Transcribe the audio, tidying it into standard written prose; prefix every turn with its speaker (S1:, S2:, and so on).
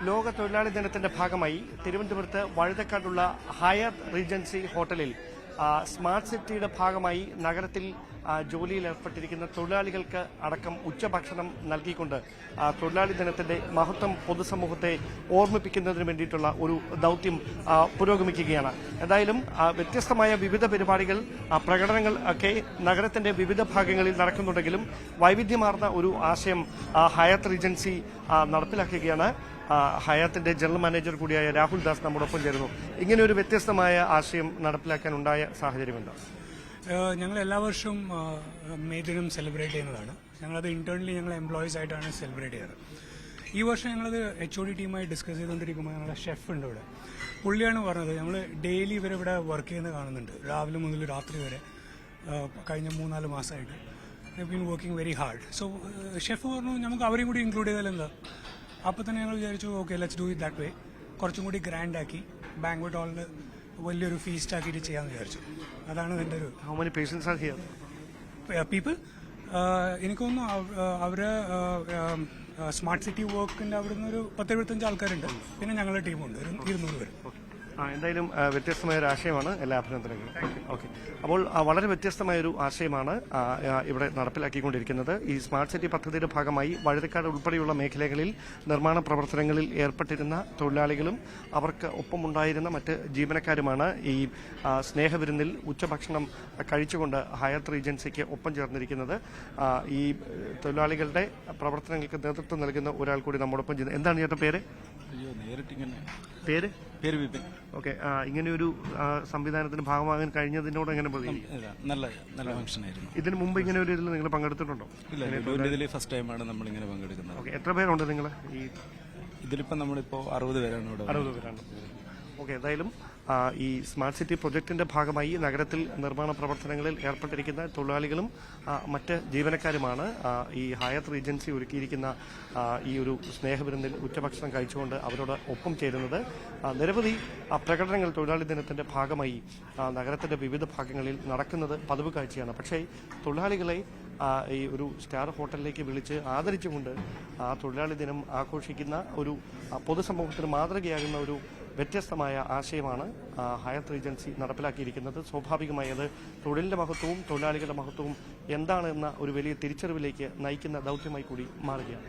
S1: ലോക തൊഴിലാളി ദിനത്തിന്റെ ഭാഗമായി തിരുവനന്തപുരത്ത് വഴുതക്കാടുള്ള ഹയാത്ത് റീജൻസി ഹോട്ടലിൽ സ്മാർട്ട് സിറ്റിയുടെ ഭാഗമായി നഗരത്തിൽ ജോലിയിൽ ഏർപ്പെട്ടിരിക്കുന്ന തൊഴിലാളികൾക്ക് അടക്കം ഉച്ചഭക്ഷണം നൽകിക്കൊണ്ട് തൊഴിലാളി ദിനത്തിന്റെ മഹത്വം പൊതുസമൂഹത്തെ ഓർമ്മിപ്പിക്കുന്നതിന് വേണ്ടിയിട്ടുള്ള ഒരു ദൌത്യം പുരോഗമിക്കുകയാണ്. എന്തായാലും വ്യത്യസ്തമായ വിവിധ പരിപാടികൾ, പ്രകടനങ്ങൾ ഒക്കെ നഗരത്തിന്റെ വിവിധ ഭാഗങ്ങളിൽ നടക്കുന്നുണ്ടെങ്കിലും വൈവിധ്യമാർന്ന ഒരു ആശയം ഹയാത്ത് റീജൻസി നടപ്പിലാക്കുകയാണ്. ഹയാത്തിന്റെ ജനറൽ മാനേജർ കൂടിയായ രാഹുൽ ദാസ് നമ്മോടൊപ്പം ചേരുന്നു. ഇങ്ങനെ ഒരു വ്യത്യസ്തമായ ആശയം നടപ്പിലാക്കാനുണ്ടായ സാഹചര്യമുണ്ടോ?
S2: ഞങ്ങൾ എല്ലാ വർഷവും മെയ് ദിനം സെലിബ്രേറ്റ് ചെയ്യുന്നതാണ്. ഞങ്ങളത് ഇന്റേണലി ഞങ്ങൾ എംപ്ലോയീസ് ആയിട്ടാണ് സെലിബ്രേറ്റ് ചെയ്യാറ്. ഈ വർഷം ഞങ്ങളത് HOD ടീമായി ഡിസ്കസ് ചെയ്തുകൊണ്ടിരിക്കുമ്പോൾ ഞങ്ങളുടെ ഷെഫ് ഉണ്ട് ഇവിടെ. പുള്ളിയാണ് പറഞ്ഞത് ഞങ്ങൾ ഡെയിലി ഇവരിവിടെ വർക്ക് ചെയ്യുന്നത് കാണുന്നുണ്ട്, രാവിലെ മുതൽ രാത്രി വരെ കഴിഞ്ഞ 3-4 മാസമായിട്ട് been working very hard. So chef പറഞ്ഞു നമുക്ക് അവരെയും കൂടി ഇൻക്ലൂഡ് ചെയ്താൽ എന്താ. അപ്പോൾ തന്നെ ഞങ്ങൾ വിചാരിച്ചു okay let's do it that way. കുറച്ചും കൂടി ഗ്രാൻഡ് ആക്കി ബാങ്ക്വറ്റ് ഹാളിൽ വലിയൊരു ഫീസ്റ്റ് ആക്കിയിട്ട് ചെയ്യാമെന്ന് വിചാരിച്ചു. അതാണ് ഇതിൻ്റെ ഒരു പീപ്പിൾ. എനിക്ക് തോന്നുന്നു അവര് സ്മാർട്ട് സിറ്റി വർക്കിന്റെ അവിടുന്ന് ഒരു 10-75 ആൾക്കാരുണ്ട്. പിന്നെ ഞങ്ങളുടെ ടീമുണ്ട് 200 പേര്.
S1: എന്തായാലും വ്യത്യസ്തമായ ഒരു ആശയമാണ്. എല്ലാ അഭിനന്ദനങ്ങളും. ഓക്കെ, അപ്പോൾ വളരെ വ്യത്യസ്തമായൊരു ആശയമാണ് ഇവിടെ നടപ്പിലാക്കിക്കൊണ്ടിരിക്കുന്നത്. ഈ സ്മാർട്ട് സിറ്റി പദ്ധതിയുടെ ഭാഗമായി വഴുതക്കാട് ഉൾപ്പെടെയുള്ള മേഖലകളിൽ നിർമ്മാണ പ്രവർത്തനങ്ങളിൽ ഏർപ്പെട്ടിരുന്ന തൊഴിലാളികളും അവർക്ക് ഒപ്പമുണ്ടായിരുന്ന മറ്റ് ജീവനക്കാരുമാണ് ഈ സ്നേഹവിരുന്നിൽ ഉച്ചഭക്ഷണം കഴിച്ചുകൊണ്ട് ഹയാത്ത് റീജൻസിക്ക് ഒപ്പം ചേർന്നിരിക്കുന്നത്. ഈ തൊഴിലാളികളുടെ പ്രവർത്തനങ്ങൾക്ക് നേതൃത്വം നൽകുന്ന ഒരാൾ കൂടി നമ്മോടൊപ്പം ചെയ്യുന്നത്. എന്താണ് ചേട്ടൻ പേര്? പേര് ഓക്കെ. ഇങ്ങനെയൊരു സംവിധാനത്തിന് ഭാഗമാകാൻ കഴിഞ്ഞതിനോട് എങ്ങനെ
S3: നല്ല ഫംഗ്ഷനായിരുന്നു.
S1: ഇതിന് മുമ്പ് ഇങ്ങനെ ഒരു ഇതിൽ നിങ്ങൾ പങ്കെടുത്തിട്ടുണ്ടോ?
S3: ഇതിൽ ഫസ്റ്റ് ടൈമാണ് നമ്മൾ ഇങ്ങനെ പങ്കെടുക്കുന്നത്.
S1: ഓക്കെ, എത്ര പേരുണ്ട് നിങ്ങൾ
S3: ഇതിലിപ്പോ നമ്മളിപ്പോ 60 പേരാണ് ഇവിടെ.
S1: 60 പേരാണ്. ഓക്കെ, എന്തായാലും ഈ സ്മാർട്ട് സിറ്റി പ്രൊജക്ടിന്റെ ഭാഗമായി നഗരത്തിൽ നിർമ്മാണ പ്രവർത്തനങ്ങളിൽ ഏർപ്പെട്ടിരിക്കുന്ന തൊഴിലാളികളും മറ്റ് ജീവനക്കാരുമാണ് ഈ ഹയാത്ത് റീജൻസി ഒരുക്കിയിരിക്കുന്ന ഈ ഒരു സ്നേഹവിരുന്നിൽ ഉച്ചഭക്ഷണം കഴിച്ചുകൊണ്ട് അവരോട് ഒപ്പം ചേരുന്നത്. നിരവധി പ്രകടനങ്ങൾ തൊഴിലാളി ദിനത്തിന്റെ ഭാഗമായി നഗരത്തിന്റെ വിവിധ ഭാഗങ്ങളിൽ നടക്കുന്നത് പതിവ് കാഴ്ചയാണ്. പക്ഷേ തൊഴിലാളികളെ ഈ ഒരു സ്റ്റാർ ഹോട്ടലിലേക്ക് വിളിച്ച് ആദരിച്ചുകൊണ്ട് തൊഴിലാളി ദിനം ആഘോഷിക്കുന്ന ഒരു പൊതുസമൂഹത്തിന് മാതൃകയാകുന്ന ഒരു വ്യത്യസ്തമായ ആശയമാണ് ഹയാത്ത് റീജൻസി നടപ്പിലാക്കിയിരിക്കുന്നത്. സ്വാഭാവികമായി അത് തൊഴിലിന്റെ മഹത്വവും തൊഴിലാളികളുടെ മഹത്വവും എന്താണ് എന്ന ഒരു വലിയ തിരിച്ചറിവിലേക്ക് നയിക്കുന്ന ദൗത്യമായി കൂടി മാറുകയാണ്.